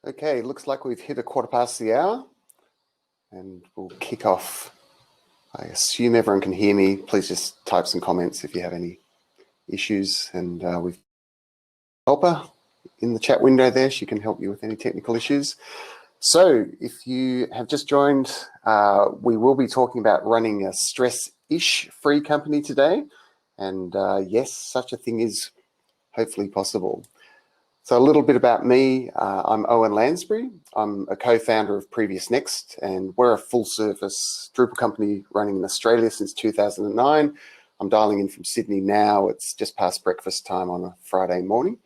Okay, looks like we've hit 1/4 the hour and we'll kick off. I assume everyone can hear me. Please just type some comments if you have any issues, and we've helper in the chat window there. She can help you with any technical issues. So if you have just joined, we will be talking about running a stress-ish free company today. And yes, such a thing is hopefully possible. So a little bit about me. I'm Owen Lansbury. I'm a co-founder of Previous Next, and we're a full-service Drupal company running in Australia since 2009. I'm dialing in from Sydney now. It's just past breakfast time on a Friday morning.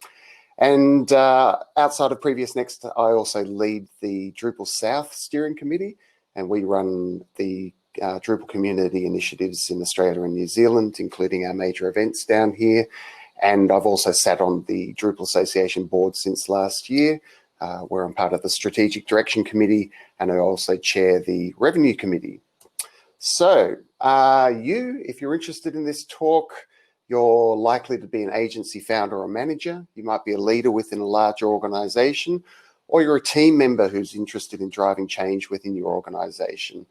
And outside of Previous Next, I also lead the Drupal South Steering Committee, and we run the Drupal community initiatives in Australia and New Zealand, including our major events down here. And I've also sat on the Drupal Association board since last year, where I'm part of the Strategic Direction Committee, and I also chair the Revenue Committee. So if you're interested in this talk, you're likely to be an agency founder or manager. You might be a leader within a larger organization, or you're a team member who's interested in driving change within your organization.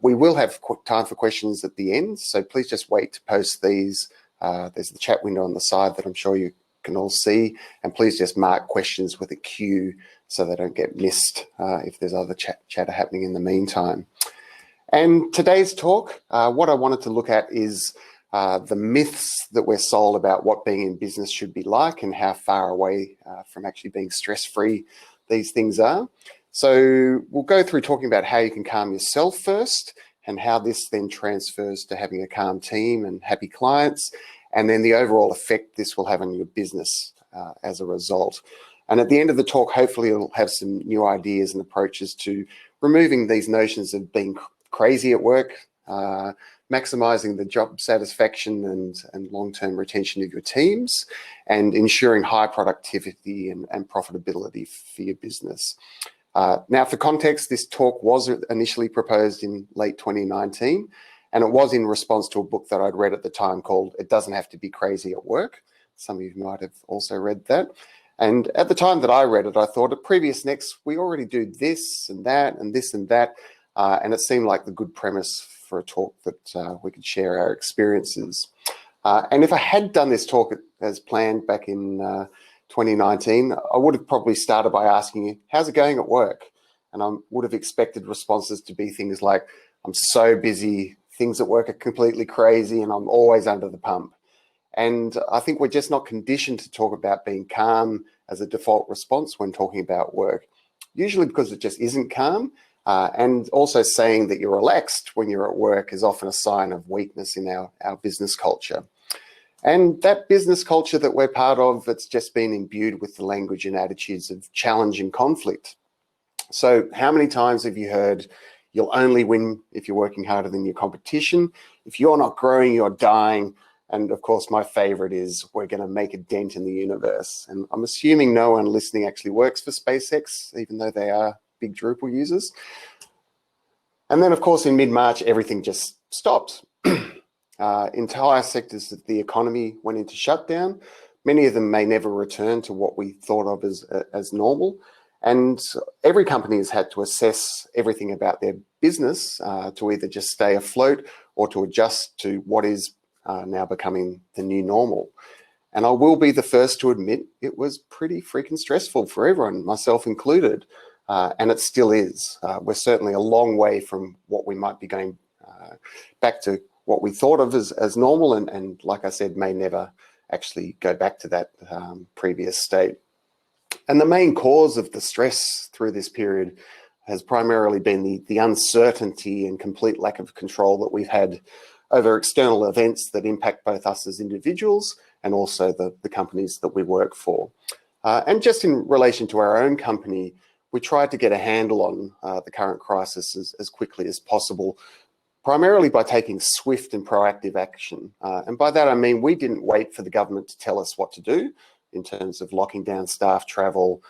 We will have time for questions at the end, so please just wait to post these. There's the chat window on the side that I'm sure you can all see, and please just mark questions with a Q so they don't get missed if there's other chatter happening in the meantime. And today's talk, what I wanted to look at is the myths that we're sold about what being in business should be like and how far away from actually being stress-free these things are. So we'll go through talking about how you can calm yourself first, and how this then transfers to having a calm team and happy clients, and then the overall effect this will have on your business as a result. And at the end of the talk, hopefully you'll have some new ideas and approaches to removing these notions of being crazy at work, maximizing the job satisfaction and long-term retention of your teams, and ensuring high productivity and profitability for your business. Now, for context, this talk was initially proposed in late 2019, and it was in response to a book that I'd read at the time called It Doesn't Have to Be Crazy at Work. Some of you might have also read that. And at the time that I read it, I thought at Previous Next, we already do this and that and this and that, and it seemed like the good premise for a talk that we could share our experiences. And if I had done this talk as planned back in 2019, I would have probably started by asking you, how's it going at work? And I would have expected responses to be things like, I'm so busy, things at work are completely crazy, and I'm always under the pump. And I think we're just not conditioned to talk about being calm as a default response when talking about work, usually because it just isn't calm. And also saying that you're relaxed when you're at work is often a sign of weakness in our business culture. And that business culture that we're part of, it's just been imbued with the language and attitudes of challenge and conflict. So how many times have you heard, you'll only win if you're working harder than your competition? If you're not growing, you're dying. And of course, my favorite is, we're going to make a dent in the universe. And I'm assuming no one listening actually works for SpaceX, even though they are big Drupal users. And then, of course, in mid-March, everything just stopped. Entire sectors of the economy went into shutdown. Many of them may never return to what we thought of as normal. And every company has had to assess everything about their business to either just stay afloat or to adjust to what is now becoming the new normal. And I will be the first to admit it was pretty freaking stressful for everyone, myself included. And it still is. We're certainly a long way from what we might be going back to what we thought of as normal, and like I said, may never actually go back to that previous state. And the main cause of the stress through this period has primarily been the uncertainty and complete lack of control that we've had over external events that impact both us as individuals and also the companies that we work for. And just in relation to our own company, we tried to get a handle on the current crisis as quickly as possible, primarily by taking swift and proactive action. And by that, I mean, we didn't wait for the government to tell us what to do in terms of locking down staff travel,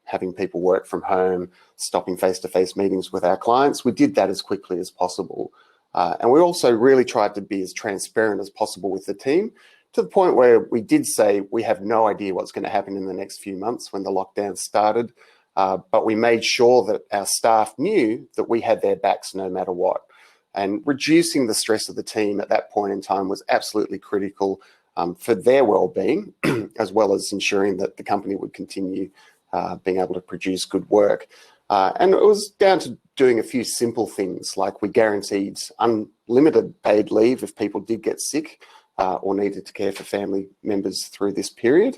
having people work from home, stopping face-to-face meetings with our clients. We did that as quickly as possible. And we also really tried to be as transparent as possible with the team, to the point where we did say we have no idea what's going to happen in the next few months when the lockdown started. but we made sure that our staff knew that we had their backs no matter what. And reducing the stress of the team at that point in time was absolutely critical for their well-being, as well as ensuring that the company would continue being able to produce good work. And it was down to doing a few simple things, like we guaranteed unlimited paid leave if people did get sick or needed to care for family members through this period.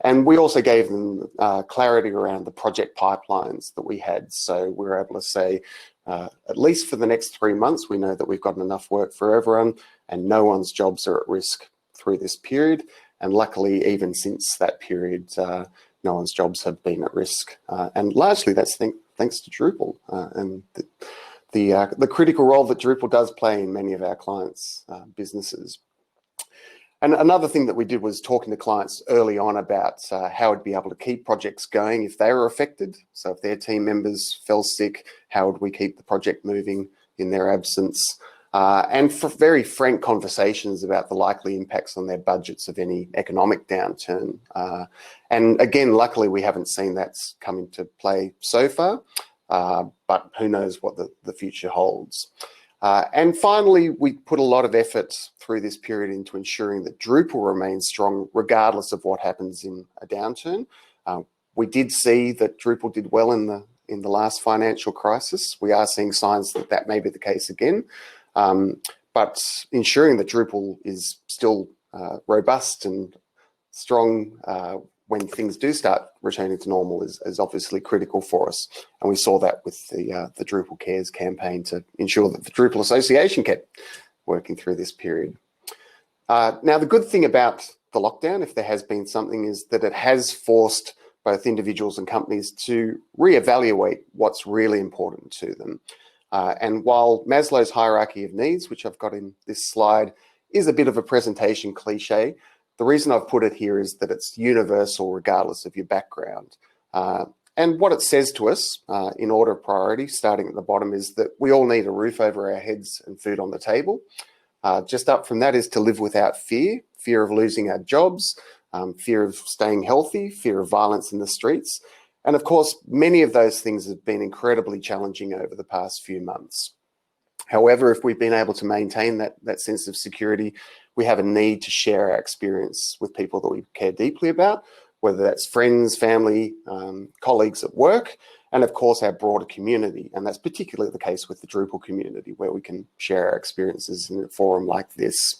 And we also gave them clarity around the project pipelines that we had. So we were able to say, at least for the next 3 months, we know that we've got enough work for everyone and no one's jobs are at risk through this period. And luckily, even since that period, no one's jobs have been at risk. And largely that's thanks to Drupal and the critical role that Drupal does play in many of our clients' businesses. And another thing that we did was talking to clients early on about how we'd be able to keep projects going if they were affected. So if their team members fell sick, how would we keep the project moving in their absence? And for very frank conversations about the likely impacts on their budgets of any economic downturn. And again, luckily, we haven't seen that come into play so far, but who knows what the future holds. And finally, we put a lot of effort through this period into ensuring that Drupal remains strong regardless of what happens in a downturn. We did see that Drupal did well in the last financial crisis. We are seeing signs that that may be the case again. But ensuring that Drupal is still robust and strong when things do start returning to normal is obviously critical for us. And we saw that with the Drupal Cares campaign to ensure that the Drupal Association kept working through this period. Now, the good thing about the lockdown, if there has been something, is that it has forced both individuals and companies to reevaluate what's really important to them. And while Maslow's Hierarchy of Needs, which I've got in this slide, is a bit of a presentation cliche, the reason I've put it here is that it's universal regardless of your background. And what it says to us in order of priority, starting at the bottom, is that we all need a roof over our heads and food on the table. Just up from that is to live without fear of losing our jobs, fear of staying healthy, fear of violence in the streets. And of course, many of those things have been incredibly challenging over the past few months. However, if we've been able to maintain that sense of security, we have a need to share our experience with people that we care deeply about, whether that's friends, family, colleagues at work, and of course our broader community. And that's particularly the case with the Drupal community, where we can share our experiences in a forum like this.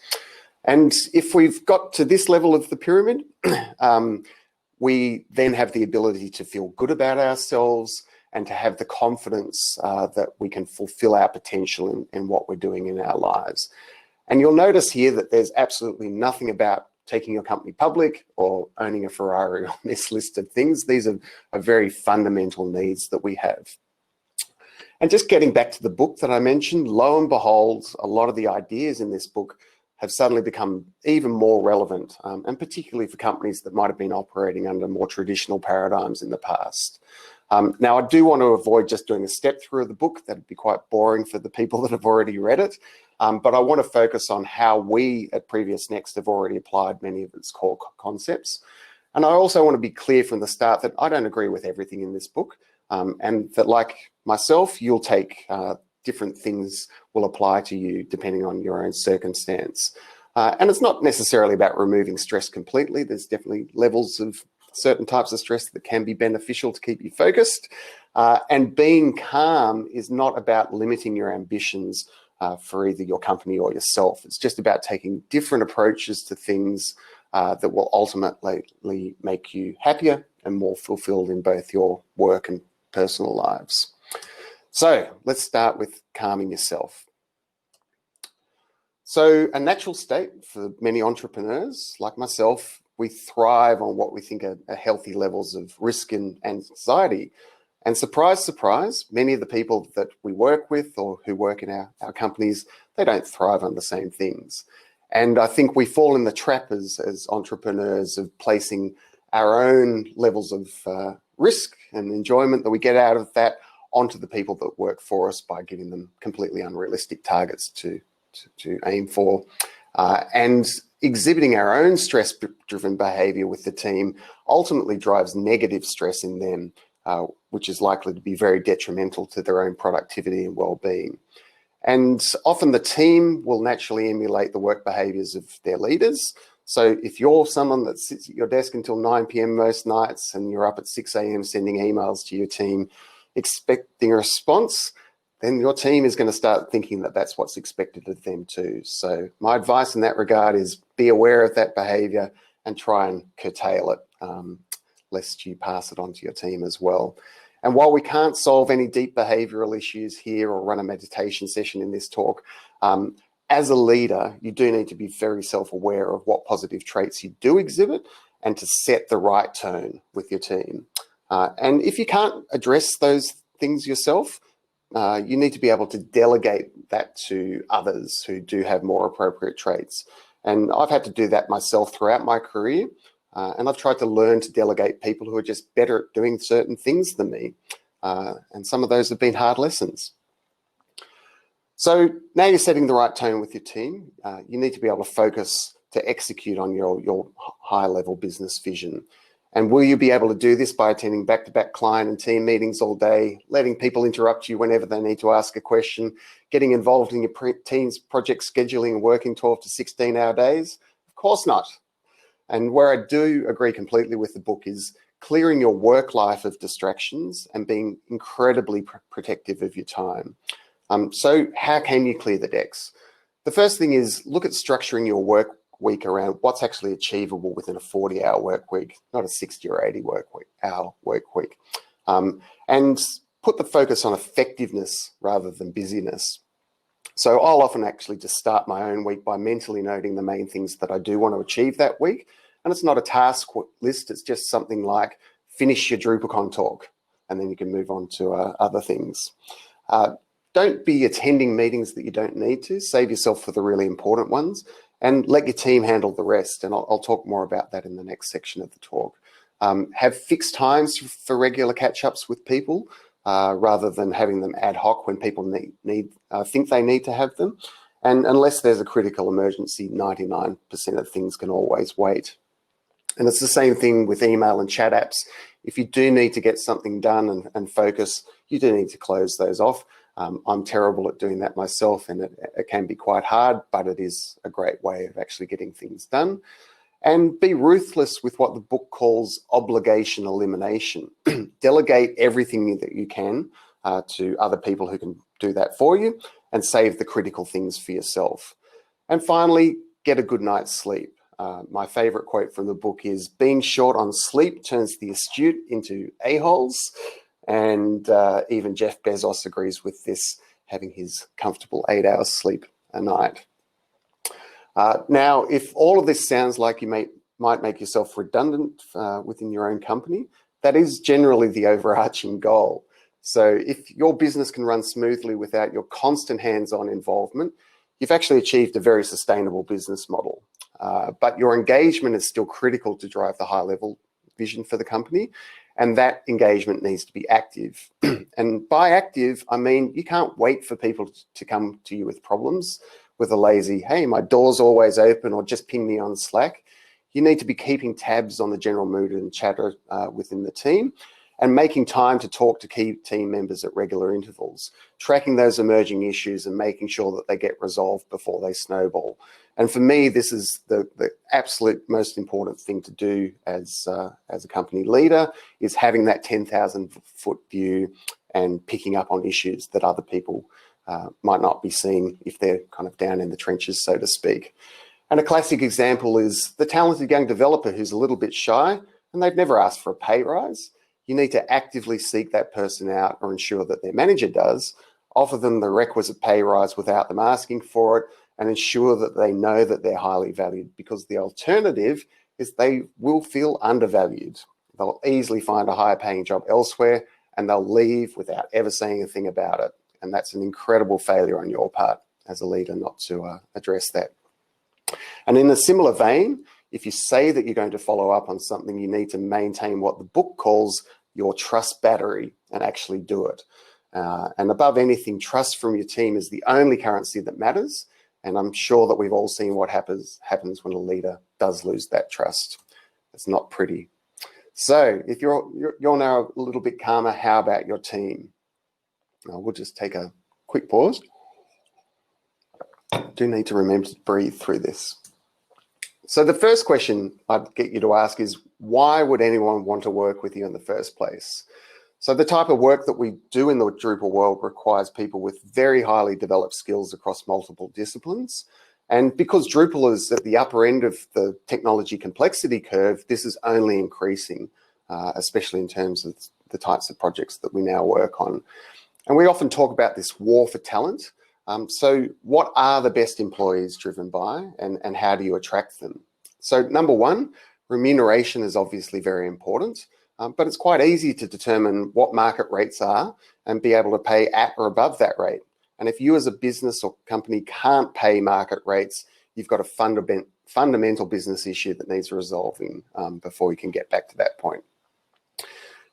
And if we've got to this level of the pyramid, we then have the ability to feel good about ourselves and to have the confidence that we can fulfill our potential in what we're doing in our lives. And you'll notice here that there's absolutely nothing about taking your company public or owning a Ferrari on this list of things. These are very fundamental needs that we have. And just getting back to the book that I mentioned, lo and behold, a lot of the ideas in this book have suddenly become even more relevant, and particularly for companies that might have been operating under more traditional paradigms in the past. Now, I do want to avoid just doing a step through of the book. That'd be quite boring for the people that have already read it. But I want to focus on how we at Previous Next have already applied many of its core concepts. And I also want to be clear from the start that I don't agree with everything in this book, and that, like myself, you'll take different things will apply to you depending on your own circumstance. And it's not necessarily about removing stress completely. There's definitely levels of certain types of stress that can be beneficial to keep you focused. And being calm is not about limiting your ambitions for either your company or yourself. It's just about taking different approaches to things that will ultimately make you happier and more fulfilled in both your work and personal lives. So let's start with calming yourself. So a natural state for many entrepreneurs like myself, we thrive on what we think are healthy levels of risk and anxiety. And surprise, surprise, many of the people that we work with or who work in our companies, they don't thrive on the same things. And I think we fall in the trap as entrepreneurs of placing our own levels of risk and enjoyment that we get out of that onto the people that work for us by giving them completely unrealistic targets to aim for. And exhibiting our own stress-driven behavior with the team ultimately drives negative stress in them, which is likely to be very detrimental to their own productivity and well-being. And often the team will naturally emulate the work behaviours of their leaders. So if you're someone that sits at your desk until 9 p.m. most nights and you're up at 6 a.m. sending emails to your team expecting a response, then your team is going to start thinking that that's what's expected of them too. So my advice in that regard is be aware of that behaviour and try and curtail it, lest you pass it on to your team as well. And while we can't solve any deep behavioural issues here or run a meditation session in this talk, as a leader, you do need to be very self-aware of what positive traits you do exhibit and to set the right tone with your team. And if you can't address those things yourself, you need to be able to delegate that to others who do have more appropriate traits. And I've had to do that myself throughout my career. And I've tried to learn to delegate people who are just better at doing certain things than me. And some of those have been hard lessons. So now you're setting the right tone with your team. You need to be able to focus to execute on your high-level business vision. And will you be able to do this by attending back-to-back client and team meetings all day, letting people interrupt you whenever they need to ask a question, getting involved in your team's project scheduling and working 12 to 16-hour days? Of course not. And where I do agree completely with the book is clearing your work life of distractions and being incredibly protective of your time. So how can you clear the decks? The first thing is look at structuring your work week around what's actually achievable within a 40-hour work week, not a 60 or 80 hour work week. And put the focus on effectiveness rather than busyness. So I'll often actually just start my own week by mentally noting the main things that I do want to achieve that week. And it's not a task list, it's just something like finish your DrupalCon talk, and then you can move on to other things. Don't be attending meetings that you don't need to. Save yourself for the really important ones and let your team handle the rest. And I'll talk more about that in the next section of the talk. Have fixed times for regular catch-ups with people rather than having them ad hoc when people think they need to have them. And unless there's a critical emergency, 99% of things can always wait. And it's the same thing with email and chat apps. If you do need to get something done and focus, you do need to close those off. I'm terrible at doing that myself, and it can be quite hard, but it is a great way of actually getting things done. And be ruthless with what the book calls obligation elimination. Delegate everything that you can to other people who can do that for you, and save the critical things for yourself. And finally, get a good night's sleep. My favorite quote from the book is, being short on sleep turns the astute into a-holes. And even Jeff Bezos agrees with this, having his comfortable 8 hours sleep a night. Now, if all of this sounds like you might make yourself redundant within your own company, that is generally the overarching goal. So if your business can run smoothly without your constant hands-on involvement, you've actually achieved a very sustainable business model. But your engagement is still critical to drive the high-level vision for the company. And that engagement needs to be active. And by active, I mean, you can't wait for people to come to you with problems with a lazy, hey, my door's always open, or just ping me on Slack. You need to be keeping tabs on the general mood and chatter within the team, and making time to talk to key team members at regular intervals, tracking those emerging issues and making sure that they get resolved before they snowball. And for me, this is the absolute most important thing to do as a company leader, is having that 10,000-foot view and picking up on issues that other people might not be seeing if they're kind of down in the trenches, so to speak. And a classic example is the talented young developer who's a little bit shy and they've never asked for a pay rise. You need to actively seek that person out, or ensure that their manager does, offer them the requisite pay rise without them asking for it, and ensure that they know that they're highly valued, because the alternative is they will feel undervalued. They'll easily find a higher paying job elsewhere and they'll leave without ever saying a thing about it. And that's an incredible failure on your part as a leader not to address that. And in a similar vein, if you say that you're going to follow up on something, you need to maintain what the book calls your trust battery and actually do it. And above anything, trust from your team is the only currency that matters. And I'm sure that we've all seen what happens when a leader does lose that trust. It's not pretty. So if you're now a little bit calmer, how about your team? We'll just take a quick pause. Do need to remember to breathe through this. So the first question I'd get you to ask is, why would anyone want to work with you in the first place? So the type of work that we do in the Drupal world requires people with very highly developed skills across multiple disciplines. And because Drupal is at the upper end of the technology complexity curve, this is only increasing, especially in terms of the types of projects that we now work on. And we often talk about this war for talent. So what are the best employees driven by, and how do you attract them? So number one, remuneration is obviously very important, but it's quite easy to determine what market rates are and be able to pay at or above that rate. And if you as a business or company can't pay market rates, you've got a fundamental business issue that needs resolving before we can get back to that point.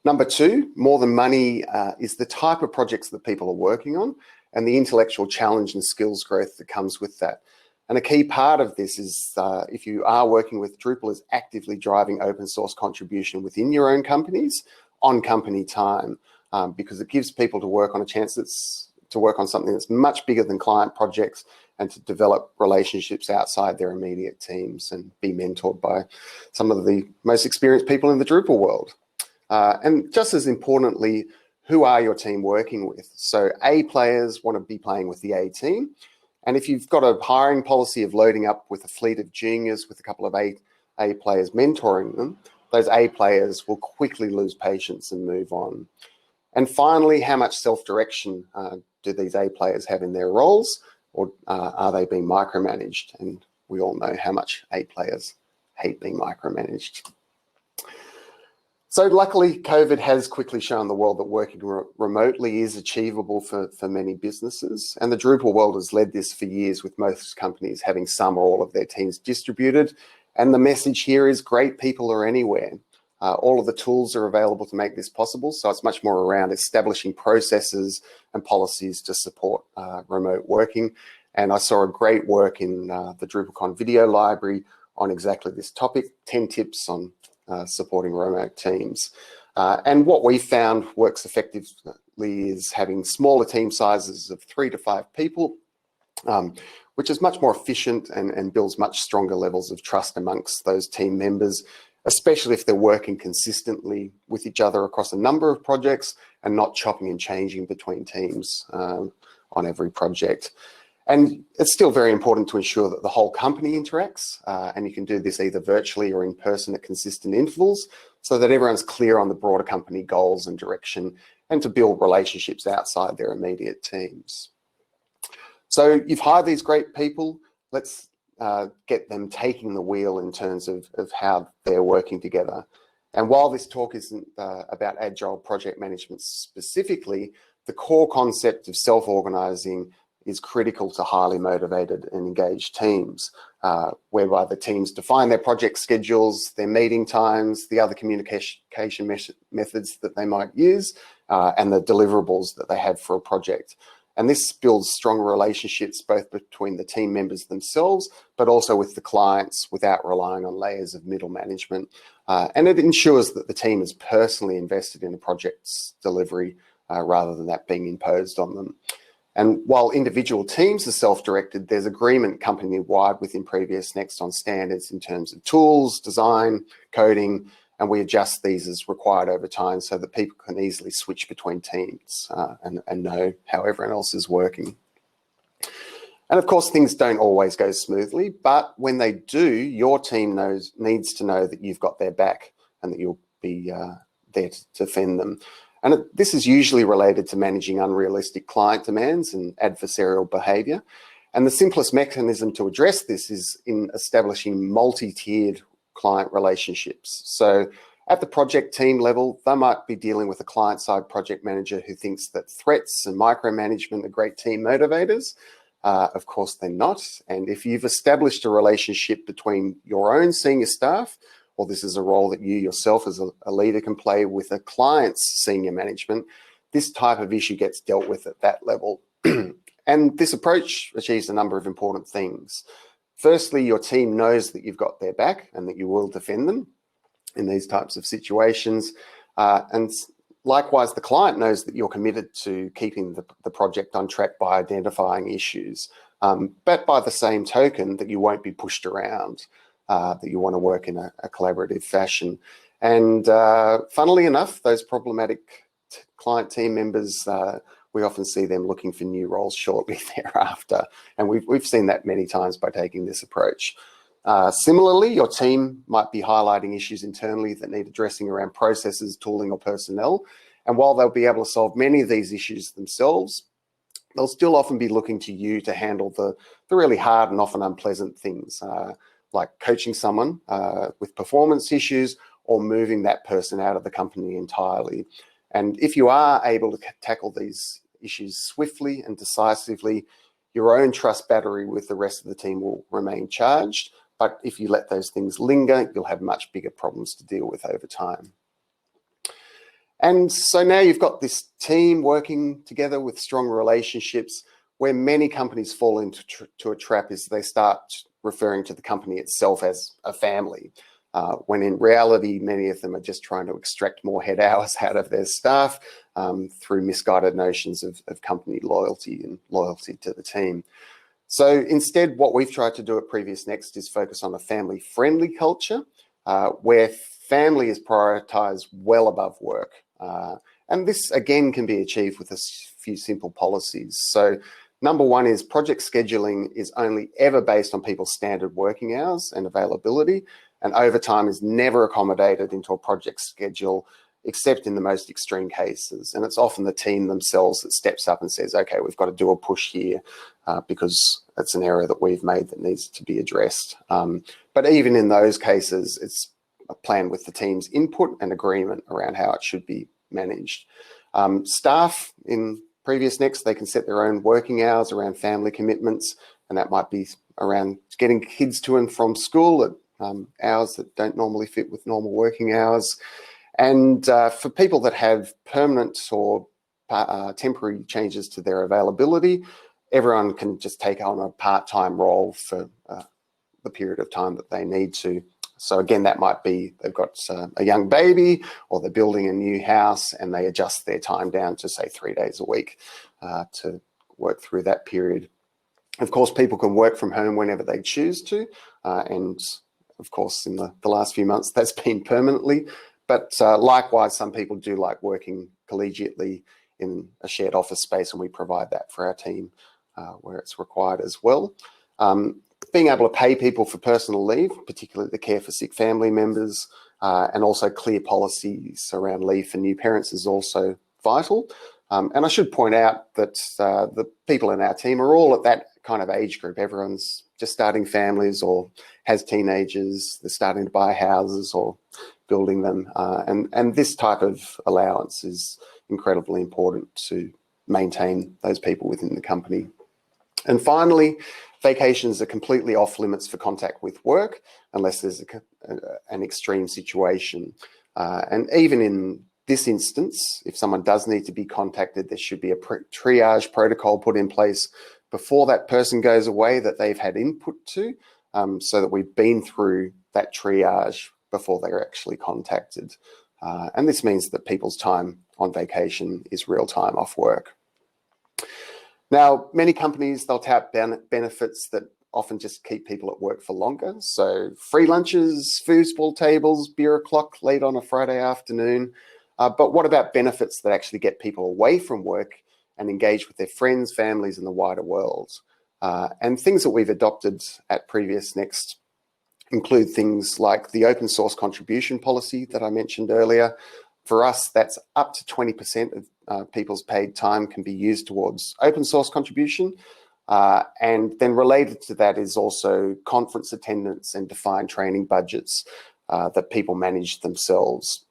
Number two, more than money is the type of projects that people are working on and the intellectual challenge and skills growth that comes with that. And a key part of this is, if you are working with Drupal, is actively driving open source contribution within your own companies on company time, because it gives people to work on something that's much bigger than client projects and to develop relationships outside their immediate teams and be mentored by some of the most experienced people in the Drupal world. And just as importantly, who are your team working with? So A players want to be playing with the A team. And if you've got a hiring policy of loading up with a fleet of juniors with a couple of A players mentoring them, those A players will quickly lose patience and move on. And finally, how much self-direction do these A players have in their roles, or are they being micromanaged? And we all know how much A players hate being micromanaged. So luckily, COVID has quickly shown the world that working remotely is achievable for many businesses. And the Drupal world has led this for years, with most companies having some or all of their teams distributed. And the message here is great people are anywhere. All of the tools are available to make this possible. So it's much more around establishing processes and policies to support remote working. And I saw a great work in the DrupalCon video library on exactly this topic, 10 tips on supporting remote teams. And what we found works effectively is having smaller team sizes of 3 to 5 people, which is much more efficient and builds much stronger levels of trust amongst those team members, especially if they're working consistently with each other across a number of projects and not chopping and changing between teams on every project. And it's still very important to ensure that the whole company interacts, and you can do this either virtually or in person at consistent intervals, so that everyone's clear on the broader company goals and direction, and to build relationships outside their immediate teams. So you've hired these great people. Let's get them taking the wheel in terms of how they're working together. And while this talk isn't about agile project management specifically, the core concept of self-organizing is critical to highly motivated and engaged teams, whereby the teams define their project schedules, their meeting times, the other communication methods that they might use, and the deliverables that they have for a project. And this builds strong relationships both between the team members themselves, but also with the clients without relying on layers of middle management. And it ensures that the team is personally invested in a project's delivery rather than that being imposed on them. And while individual teams are self-directed, there's agreement company-wide within Previous Next on standards in terms of tools, design, coding, and we adjust these as required over time so that people can easily switch between teams and know how everyone else is working. And of course, things don't always go smoothly, but when they do, your team needs to know that you've got their back and that you'll be there to defend them. And this is usually related to managing unrealistic client demands and adversarial behavior. And the simplest mechanism to address this is in establishing multi-tiered client relationships. So at the project team level, they might be dealing with a client-side project manager who thinks that threats and micromanagement are great team motivators. Of course, they're not. And if you've established a relationship between your own senior staff, or this is a role that you yourself as a leader can play with a client's senior management, this type of issue gets dealt with at that level. And this approach achieves a number of important things. Firstly, your team knows that you've got their back and that you will defend them. in these types of situations. And likewise, the client knows that you're committed to keeping the project on track by identifying issues, but by the same token that you won't be pushed around, that you want to work in a collaborative fashion. And funnily enough, those problematic client team members, we often see them looking for new roles shortly thereafter. And we've seen that many times by taking this approach. Similarly, your team might be highlighting issues internally that need addressing around processes, tooling, or personnel. And while they'll be able to solve many of these issues themselves, they'll still often be looking to you to handle the really hard and often unpleasant things, like coaching someone with performance issues or moving that person out of the company entirely. And if you are able to tackle these issues swiftly and decisively, your own trust battery with the rest of the team will remain charged. But if you let those things linger, you'll have much bigger problems to deal with over time. And so now you've got this team working together with strong relationships. Where many companies fall into a trap is they start referring to the company itself as a family, when in reality, many of them are just trying to extract more head hours out of their staff through misguided notions of company loyalty and loyalty to the team. So instead, what we've tried to do at Previous Next is focus on a family-friendly culture where family is prioritized well above work. And this, again, can be achieved with a few simple policies. So number one is project scheduling is only ever based on people's standard working hours and availability, and overtime is never accommodated into a project schedule except in the most extreme cases. And it's often the team themselves that steps up and says, okay, we've got to do a push here because it's an error that we've made that needs to be addressed. But even in those cases, it's a plan with the team's input and agreement around how it should be managed. Staff in Previous Next, they can set their own working hours around family commitments, and that might be around getting kids to and from school at hours that don't normally fit with normal working hours. And for people that have permanent or temporary changes to their availability, everyone can just take on a part-time role for the period of time that they need to. So again, that might be they've got a young baby or they're building a new house and they adjust their time down to, say, 3 days a week to work through that period. Of course, people can work from home whenever they choose to. And of course, in the last few months, that's been permanently. But likewise, some people do like working collegiately in a shared office space, and we provide that for our team where it's required as well. Being able to pay people for personal leave, particularly the care for sick family members, and also clear policies around leave for new parents is also vital. And I should point out that the people in our team are all at that kind of age group. Everyone's just starting families or has teenagers, they're starting to buy houses or building them. And this type of allowance is incredibly important to maintain those people within the company. And finally, vacations are completely off limits for contact with work unless there's an extreme situation. And even in this instance, if someone does need to be contacted, there should be a triage protocol put in place before that person goes away that they've had input to, so that we've been through that triage before they're actually contacted. And this means that people's time on vacation is real time off work. Now, many companies, they'll tout benefits that often just keep people at work for longer. So free lunches, foosball tables, beer o'clock late on a Friday afternoon. But what about benefits that actually get people away from work and engage with their friends, families, and the wider world? And things that we've adopted at Previous Next include things like the open source contribution policy that I mentioned earlier. For us, that's up to 20% of people's paid time can be used towards open source contribution. And then related to that is also conference attendance and defined training budgets that people manage themselves.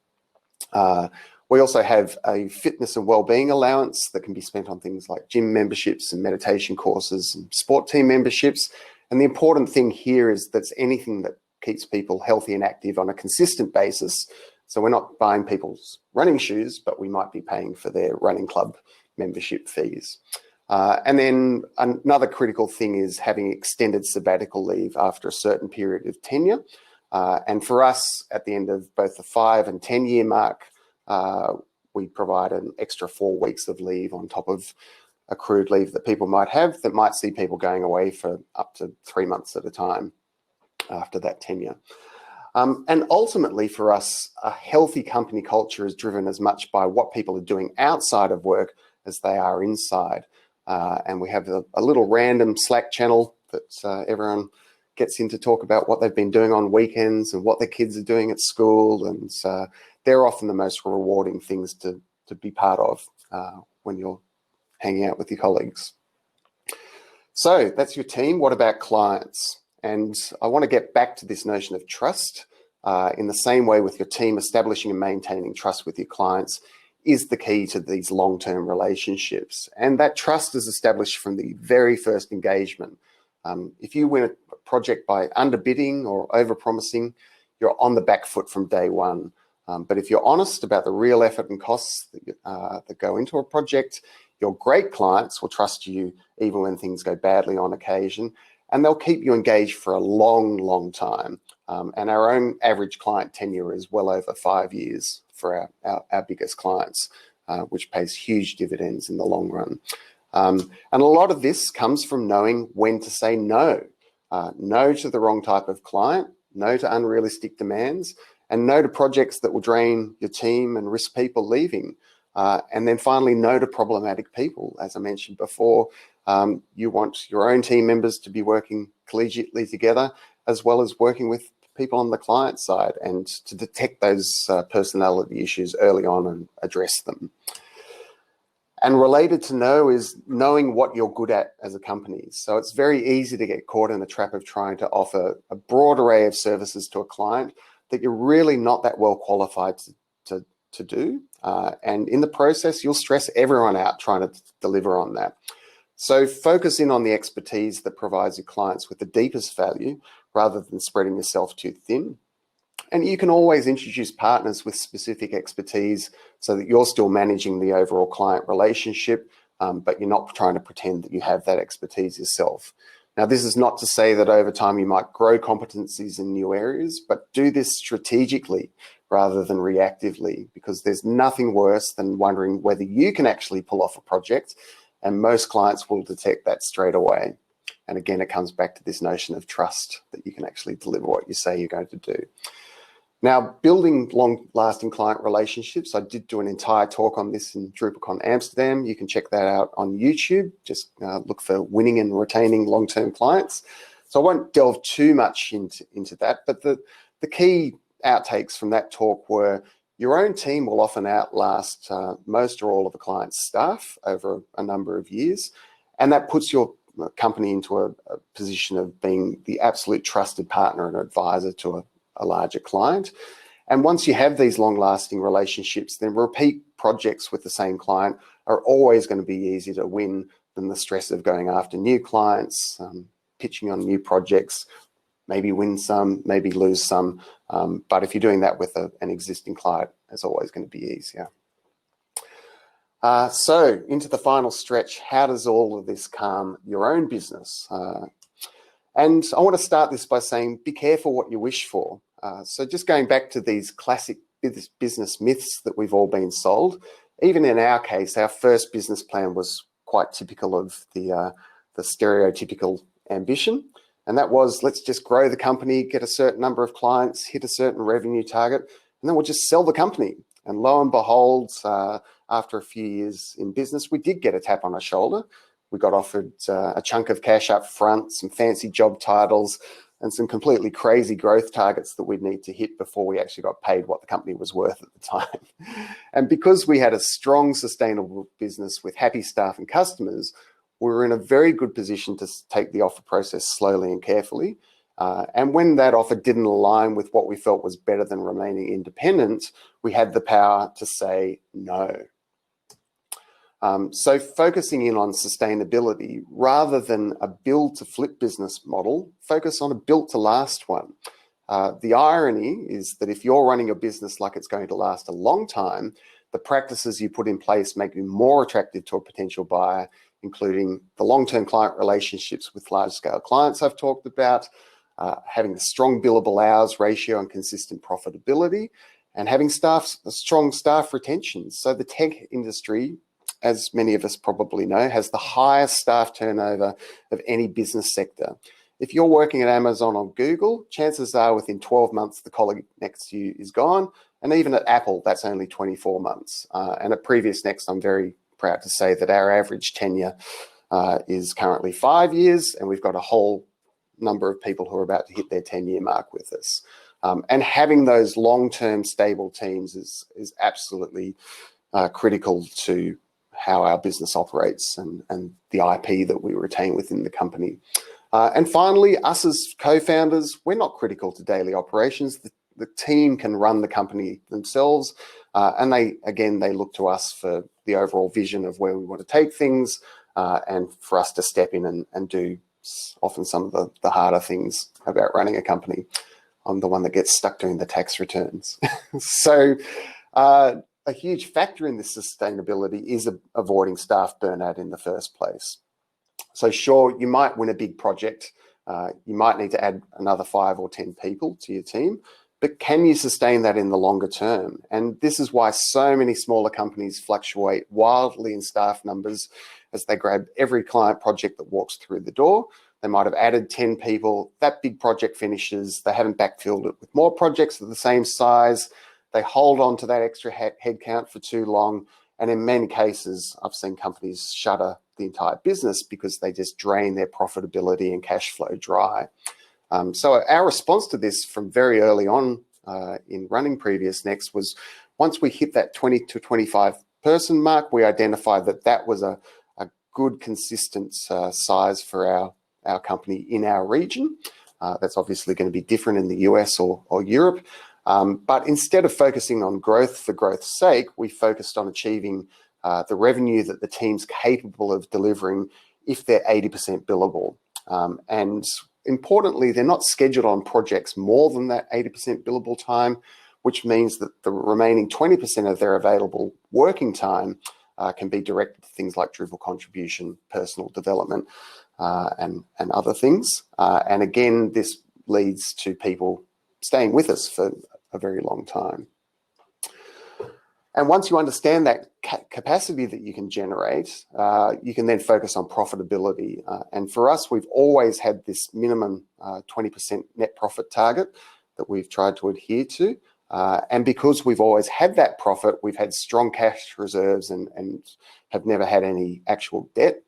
We also have a fitness and wellbeing allowance that can be spent on things like gym memberships and meditation courses and sport team memberships. And the important thing here is that's anything that keeps people healthy and active on a consistent basis. So we're not buying people's running shoes, but we might be paying for their running club membership fees. And then another critical thing is having extended sabbatical leave after a certain period of tenure. And for us, at the end of both the 5 and 10 year mark, we provide an extra 4 weeks of leave on top of accrued leave that people might have that might see people going away for up to 3 months at a time after that tenure. And ultimately for us, a healthy company culture is driven as much by what people are doing outside of work as they are inside. And we have a little random Slack channel that everyone gets in to talk about what they've been doing on weekends and what their kids are doing at school. And they're often the most rewarding things to be part of when you're hanging out with your colleagues. So that's your team. What about clients? And I want to get back to this notion of trust. In the same way with your team, establishing and maintaining trust with your clients is the key to these long-term relationships. And that trust is established from the very first engagement. If you win a project by underbidding or overpromising, you're on the back foot from day one. But if you're honest about the real effort and costs that go into a project, your great clients will trust you even when things go badly on occasion, and they'll keep you engaged for a long, long time. And our own average client tenure is well over 5 years for our biggest clients, which pays huge dividends in the long run. And a lot of this comes from knowing when to say no. No to the wrong type of client, no to unrealistic demands, and no to projects that will drain your team and risk people leaving. And then finally, no to problematic people. As I mentioned before, you want your own team members to be working collegiately together, as well as working with people on the client side, and to detect those personality issues early on and address them. And related to know is knowing what you're good at as a company. So it's very easy to get caught in the trap of trying to offer a broad array of services to a client that you're really not that well qualified to do. And in the process, you'll stress everyone out trying to deliver on that. So focus in on the expertise that provides your clients with the deepest value rather than spreading yourself too thin. And you can always introduce partners with specific expertise so that you're still managing the overall client relationship, but you're not trying to pretend that you have that expertise yourself. Now, this is not to say that over time you might grow competencies in new areas, but do this strategically rather than reactively, because there's nothing worse than wondering whether you can actually pull off a project, and most clients will detect that straight away. And again, it comes back to this notion of trust, that you can actually deliver what you say you're going to do. Now, building long-lasting client relationships, I did do an entire talk on this in DrupalCon Amsterdam. You can check that out on YouTube. Just look for winning and retaining long-term clients. So I won't delve too much into that, but the key outtakes from that talk were your own team will often outlast most or all of a client's staff over a number of years, and that puts your company into a position of being the absolute trusted partner and advisor to a larger client. And once you have these long-lasting relationships, then repeat projects with the same client are always going to be easier to win than the stress of going after new clients, pitching on new projects, maybe win some, maybe lose some. But if you're doing that with an existing client, it's always going to be easier. So into the final stretch, how does all of this calm your own business? And I want to start this by saying, be careful what you wish for. So just going back to these classic business myths that we've all been sold, even in our case, our first business plan was quite typical of the stereotypical ambition. And that was, let's just grow the company, get a certain number of clients, hit a certain revenue target, and then we'll just sell the company. And lo and behold, after a few years in business, we did get a tap on our shoulder. We got offered a chunk of cash up front, some fancy job titles, and some completely crazy growth targets that we'd need to hit before we actually got paid what the company was worth at the time. And because we had a strong, sustainable business with happy staff and customers, we were in a very good position to take the offer process slowly and carefully. And when that offer didn't align with what we felt was better than remaining independent, we had the power to say no. So focusing in on sustainability rather than a build to flip business model, focus on a built to last one. The irony is that if you're running your business like it's going to last a long time, the practices you put in place make you more attractive to a potential buyer, including the long-term client relationships with large-scale clients I've talked about, having a strong billable hours ratio and consistent profitability, and having strong staff retention. So the tech industry, as many of us probably know, has the highest staff turnover of any business sector. If you're working at Amazon or Google, chances are within 12 months, the colleague next to you is gone. And even at Apple, that's only 24 months. And at Previous Next, I'm very proud to say that our average tenure is currently 5 years, and we've got a whole number of people who are about to hit their 10-year mark with us. And having those long-term stable teams is absolutely critical to how our business operates and the IP that we retain within the company. And finally, us as co-founders, we're not critical to daily operations. The team can run the company themselves, and they look to us for the overall vision of where we want to take things, and for us to step in and do often some of the harder things about running a company. I'm the one that gets stuck doing the tax returns. So a huge factor in this sustainability is avoiding staff burnout in the first place. So sure, you might win a big project. You might need to add another 5 or 10 people to your team, but can you sustain that in the longer term? And this is why so many smaller companies fluctuate wildly in staff numbers as they grab every client project that walks through the door. They might have added 10 people. That big project finishes. They haven't backfilled it with more projects of the same size. They hold on to that extra headcount for too long. And in many cases, I've seen companies shutter the entire business because they just drain their profitability and cash flow dry. So our response to this from very early on in running Previous Next was, once we hit that 20 to 25 person mark, we identified that that was a good, consistent size for our company in our region. That's obviously going to be different in the US or Europe. But instead of focusing on growth for growth's sake, we focused on achieving the revenue that the team's capable of delivering if they're 80% billable. And importantly, they're not scheduled on projects more than that 80% billable time, which means that the remaining 20% of their available working time can be directed to things like Drupal contribution, personal development, and other things. And again, this leads to people staying with us for a very long time. And once you understand that capacity that you can generate, you can then focus on profitability. And for us, we've always had this minimum 20% net profit target that we've tried to adhere to. And because we've always had that profit, we've had strong cash reserves and have never had any actual debt.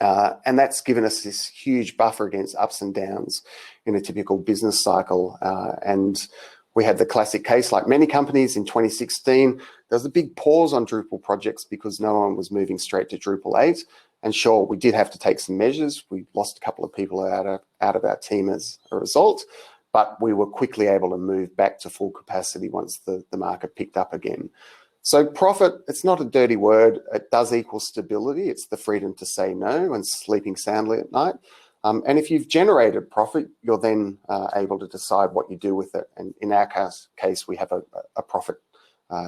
And that's given us this huge buffer against ups and downs in a typical business cycle. And we had the classic case, like many companies in 2016, there was a big pause on Drupal projects because no one was moving straight to Drupal 8. And sure, we did have to take some measures. We lost a couple of people out of our team as a result, but we were quickly able to move back to full capacity once the market picked up again. So profit, it's not a dirty word. It does equal stability. It's the freedom to say no and sleeping soundly at night. And if you've generated profit, you're then able to decide what you do with it. And in our case, we have a profit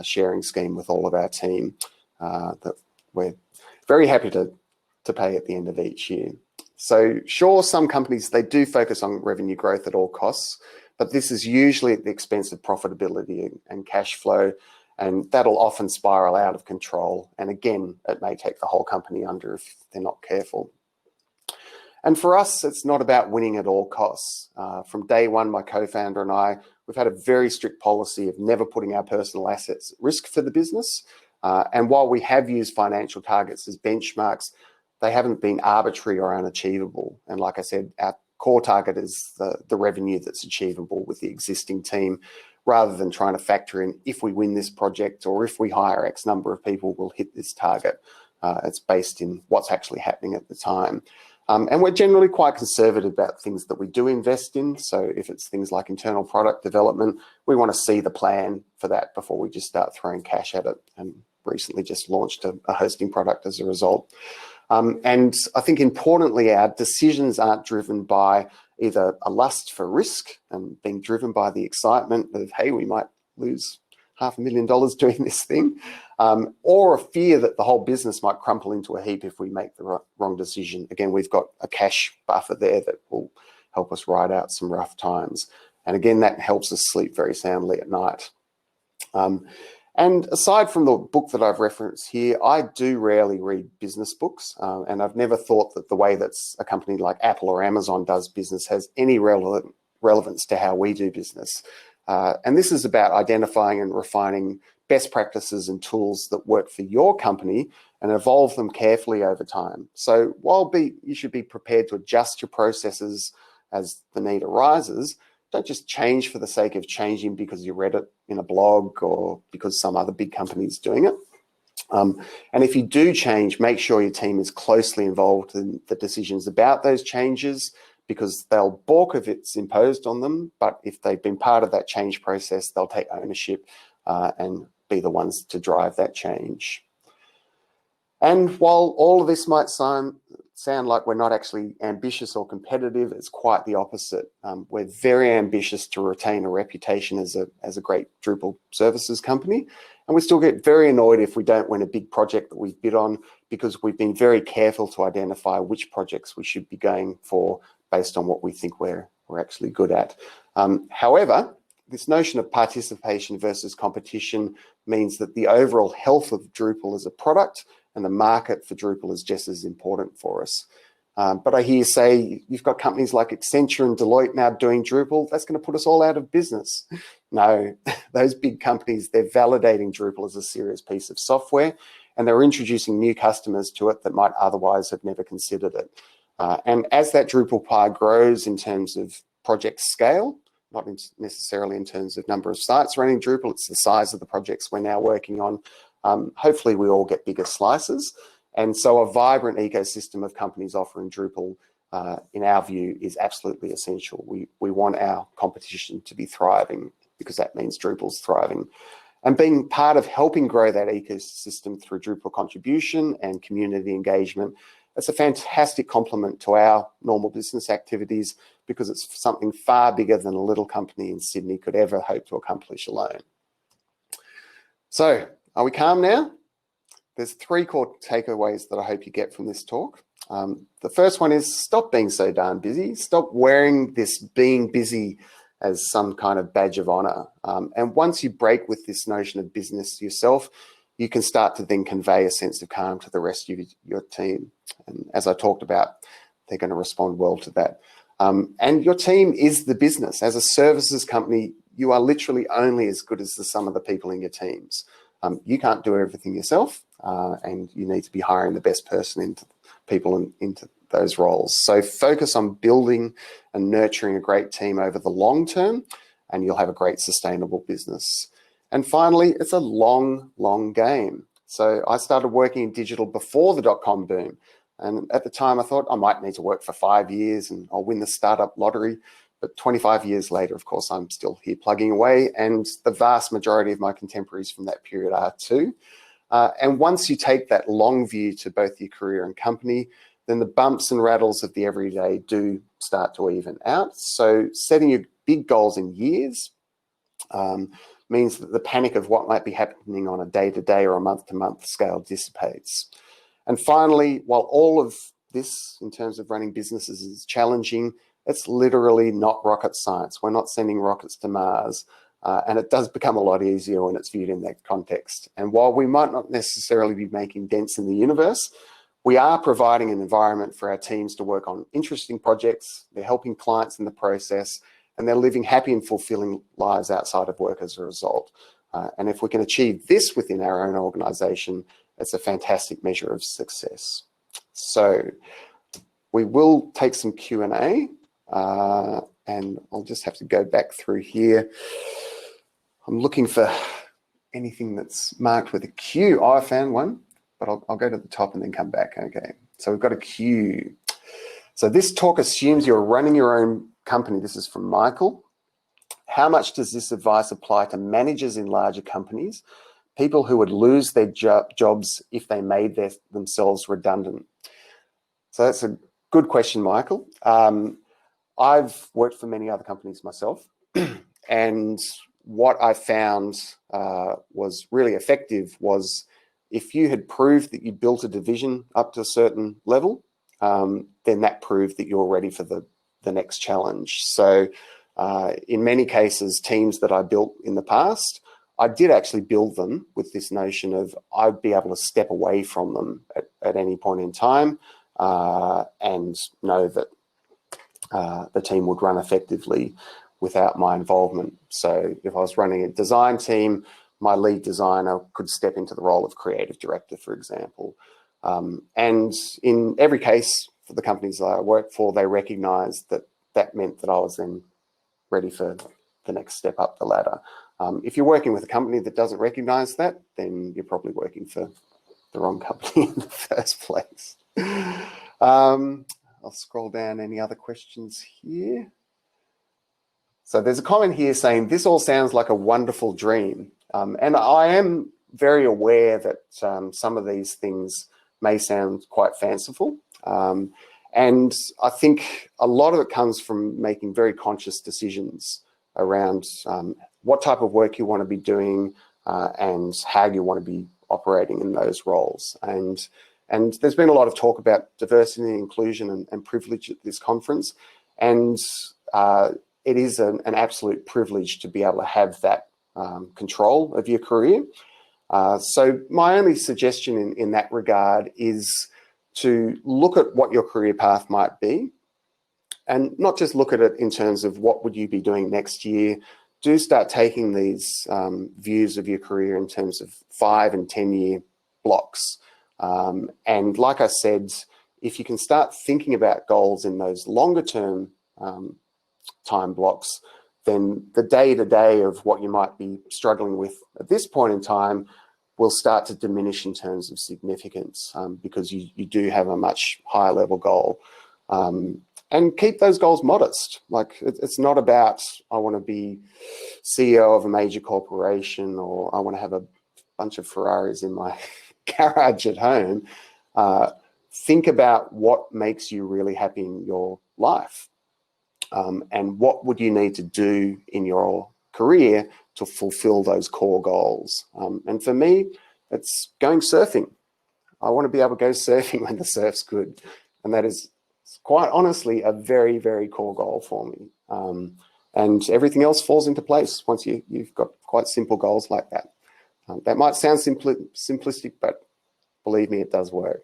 sharing scheme with all of our team that we're very happy to pay at the end of each year. So sure, some companies, they do focus on revenue growth at all costs, but this is usually at the expense of profitability and cash flow. And that'll often spiral out of control. And again, it may take the whole company under if they're not careful. And for us, it's not about winning at all costs. From day one, my co-founder and I, we've had a very strict policy of never putting our personal assets at risk for the business. And while we have used financial targets as benchmarks, they haven't been arbitrary or unachievable. And like I said, our core target is the revenue that's achievable with the existing team, rather than trying to factor in if we win this project or if we hire X number of people, we'll hit this target. It's based in what's actually happening at the time. And we're generally quite conservative about things that we do invest in. So if it's things like internal product development, we want to see the plan for that before we just start throwing cash at it, and recently just launched a hosting product as a result. And I think importantly, our decisions aren't driven by either a lust for risk and being driven by the excitement of, hey, we might lose $500,000 doing this thing, or a fear that the whole business might crumple into a heap if we make the wrong decision. Again, we've got a cash buffer there that will help us ride out some rough times. And again, that helps us sleep very soundly at night. And aside from the book that I've referenced here, I do rarely read business books, and I've never thought that the way that a company like Apple or Amazon does business has any relevance to how we do business. And this is about identifying and refining best practices and tools that work for your company and evolve them carefully over time. So while you should be prepared to adjust your processes as the need arises, don't just change for the sake of changing because you read it in a blog or because some other big company is doing it. And if you do change, make sure your team is closely involved in the decisions about those changes, because they'll balk if it's imposed on them. But if they've been part of that change process, they'll take ownership and be the ones to drive that change. And while all of this might sound like we're not actually ambitious or competitive, it's quite the opposite. We're very ambitious to retain a reputation as a great Drupal services company. And we still get very annoyed if we don't win a big project that we've bid on, because we've been very careful to identify which projects we should be going for based on what we think we're actually good at. However, this notion of participation versus competition means that the overall health of Drupal as a product and the market for Drupal is just as important for us. But I hear you say, you've got companies like Accenture and Deloitte now doing Drupal, that's going to put us all out of business. No, those big companies, they're validating Drupal as a serious piece of software, and they're introducing new customers to it that might otherwise have never considered it. And as that Drupal pie grows in terms of project scale, not necessarily in terms of number of sites running Drupal, it's the size of the projects we're now working on. Hopefully we all get bigger slices. And so a vibrant ecosystem of companies offering Drupal, in our view, is absolutely essential. We want our competition to be thriving, because that means Drupal's thriving. And being part of helping grow that ecosystem through Drupal contribution and community engagement, it's a fantastic complement to our normal business activities, because it's something far bigger than a little company in Sydney could ever hope to accomplish alone. So, are we calm now? There's 3 core takeaways that I hope you get from this talk. The first one is, stop being so darn busy. Stop wearing this being busy as some kind of badge of honor. And once you break with this notion of business yourself, you can start to then convey a sense of calm to the rest of your team. And as I talked about, they're going to respond well to that. And your team is the business. As a services company, you are literally only as good as the sum of the people in your teams. You can't do everything yourself, and you need to be hiring the best people into those roles. So focus on building and nurturing a great team over the long term, and you'll have a great sustainable business. And finally, it's a long, long game. So I started working in digital before the .com boom. And at the time I thought I might need to work for 5 years and I'll win the startup lottery. But 25 years later, of course, I'm still here plugging away, and the vast majority of my contemporaries from that period are too. And once you take that long view to both your career and company, then the bumps and rattles of the everyday do start to even out. So setting your big goals in years means that the panic of what might be happening on a day-to-day or a month-to-month scale dissipates. And finally, while all of this in terms of running businesses is challenging, it's literally not rocket science. We're not sending rockets to Mars. And it does become a lot easier when it's viewed in that context. And while we might not necessarily be making dents in the universe, we are providing an environment for our teams to work on interesting projects. They're helping clients in the process, and they're living happy and fulfilling lives outside of work as a result. And if we can achieve this within our own organization, it's a fantastic measure of success. So we will take some Q&A. And I'll just have to go back through here. I'm looking for anything that's marked with a Q. Oh, I found one, but I'll go to the top and then come back. Okay, so we've got a Q. So this talk assumes you're running your own company. This is from Michael. How much does this advice apply to managers in larger companies, people who would lose their jobs if they made themselves redundant? So that's a good question, Michael. I've worked for many other companies myself, and what I found was really effective was if you had proved that you built a division up to a certain level, then that proved that you were ready for the the next challenge. So in many cases, teams that I built in the past, I did actually build them with this notion of I'd be able to step away from them at any point in time and know that the team would run effectively without my involvement. So if I was running a design team, my lead designer could step into the role of creative director, for example. And in every case, for the companies that I worked for, they recognized that that meant that I was then ready for the next step up the ladder. If you're working with a company that doesn't recognize that, then you're probably working for the wrong company in the first place. I'll scroll down. Any other questions here? So there's a comment here saying, this all sounds like a wonderful dream. And I am very aware that some of these things may sound quite fanciful. And I think a lot of it comes from making very conscious decisions around what type of work you want to be doing and how you want to be operating in those roles. And there's been a lot of talk about diversity and inclusion and privilege at this conference. And it is an absolute privilege to be able to have that control of your career. So my only suggestion in that regard is to look at what your career path might be and not just look at it in terms of what would you be doing next year. Do start taking these views of your career in terms of 5 and 10 year blocks. And like I said, if you can start thinking about goals in those longer term time blocks, then the day-to-day of what you might be struggling with at this point in time will start to diminish in terms of significance because you do have a much higher level goal. And keep those goals modest. Like it's not about, I want to be CEO of a major corporation or I want to have a bunch of Ferraris in my garage at home. Think about what makes you really happy in your life. And what would you need to do in your career to fulfill those core goals? And for me, it's going surfing. I want to be able to go surfing when the surf's good. And that is quite honestly a very, very core goal for me. And everything else falls into place once you've got quite simple goals like that. That might sound simplistic, but believe me, it does work.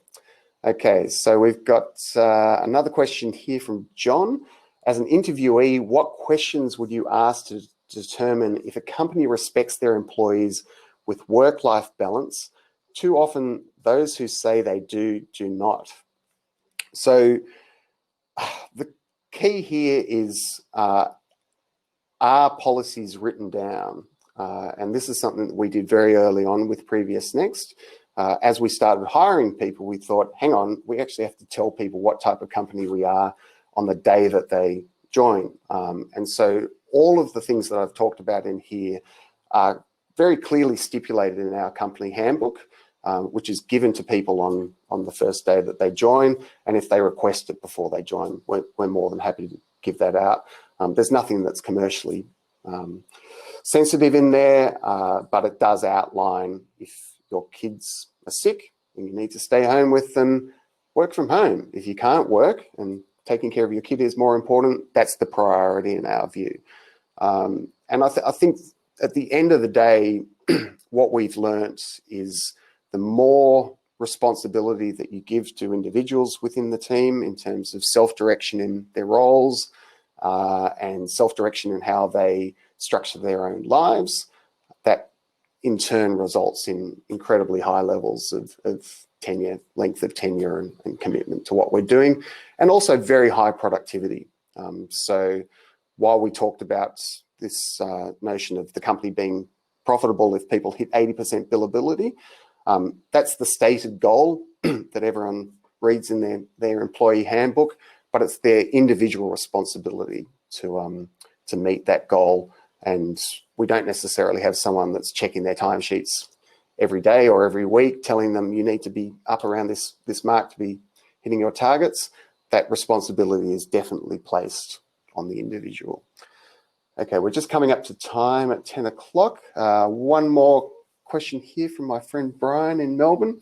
Okay, so we've got another question here from John. As an interviewee, what questions would you ask to determine if a company respects their employees with work-life balance? Too often, those who say they do not. So the key here is, are policies written down? And this is something that we did very early on with Previous Next. As we started hiring people, we thought, hang on, we actually have to tell people what type of company we are on the day that they join. And so all of the things that I've talked about in here are very clearly stipulated in our company handbook, which is given to people on the first day that they join. And if they request it before they join, we're more than happy to give that out. There's nothing that's commercially sensitive in there, but it does outline if your kids are sick and you need to stay home with them, work from home. If you can't work and taking care of your kid is more important, that's the priority in our view. And I think at the end of the day, what we've learnt is the more responsibility that you give to individuals within the team in terms of self-direction in their roles and self-direction in how they structure their own lives, that in turn results in incredibly high levels of tenure, length of tenure and commitment to what we're doing, and also very high productivity. So while we talked about this notion of the company being profitable if people hit 80% billability, that's the stated goal that everyone reads in their employee handbook, but it's their individual responsibility to meet that goal. And we don't necessarily have someone that's checking their timesheets every day or every week, telling them you need to be up around this mark to be hitting your targets. That responsibility is definitely placed on the individual. Okay, we're just coming up to time at 10 o'clock. One more question here from my friend Brian in Melbourne.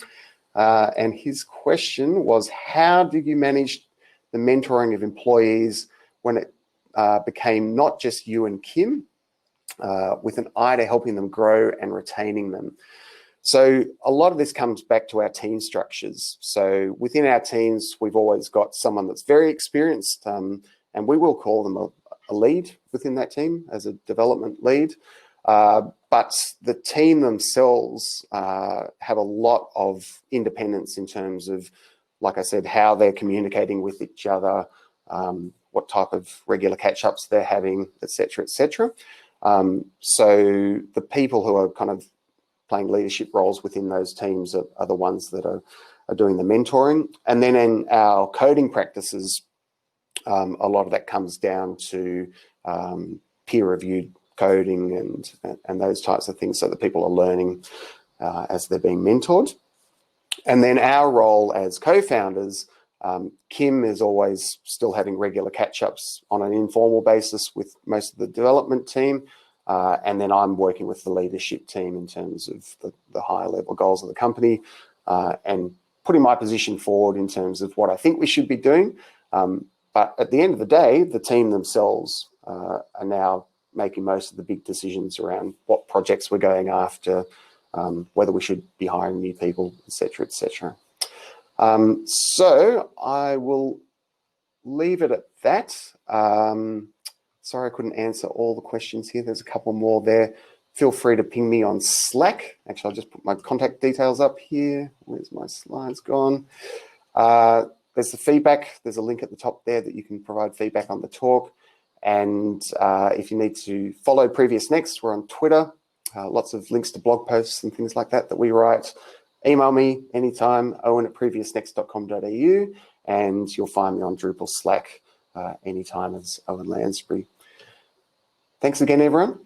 And his question was, how did you manage the mentoring of employees when it became not just you and Kim, with an eye to helping them grow and retaining them. So a lot of this comes back to our team structures. So within our teams, we've always got someone that's very experienced, and we will call them a lead within that team as a development lead. But the team themselves have a lot of independence in terms of, like I said, how they're communicating with each other, what type of regular catch-ups they're having, et cetera, et cetera. So the people who are kind of playing leadership roles within those teams are the ones that are doing the mentoring. And then in our coding practices, a lot of that comes down to peer-reviewed coding and those types of things, so that people are learning as they're being mentored. And then our role as co-founders, Kim is always still having regular catch-ups on an informal basis with most of the development team. And then I'm working with the leadership team in terms of the higher level goals of the company, and putting my position forward in terms of what I think we should be doing. But at the end of the day, the team themselves are now making most of the big decisions around what projects we're going after, whether we should be hiring new people, et cetera, et cetera. So I will leave it at that. Sorry, I couldn't answer all the questions here. There's a couple more there. Feel free to ping me on Slack. Actually, I'll just put my contact details up here. Where's my slides gone? There's the feedback. There's a link at the top there that you can provide feedback on the talk. And if you need to follow Previous Next, we're on Twitter. Lots of links to blog posts and things like that we write. Email me anytime, owen@previousnext.com.au, and you'll find me on Drupal Slack anytime as Owen Lansbury. Thanks again, everyone.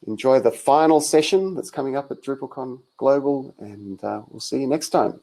Enjoy the final session that's coming up at DrupalCon Global, and we'll see you next time.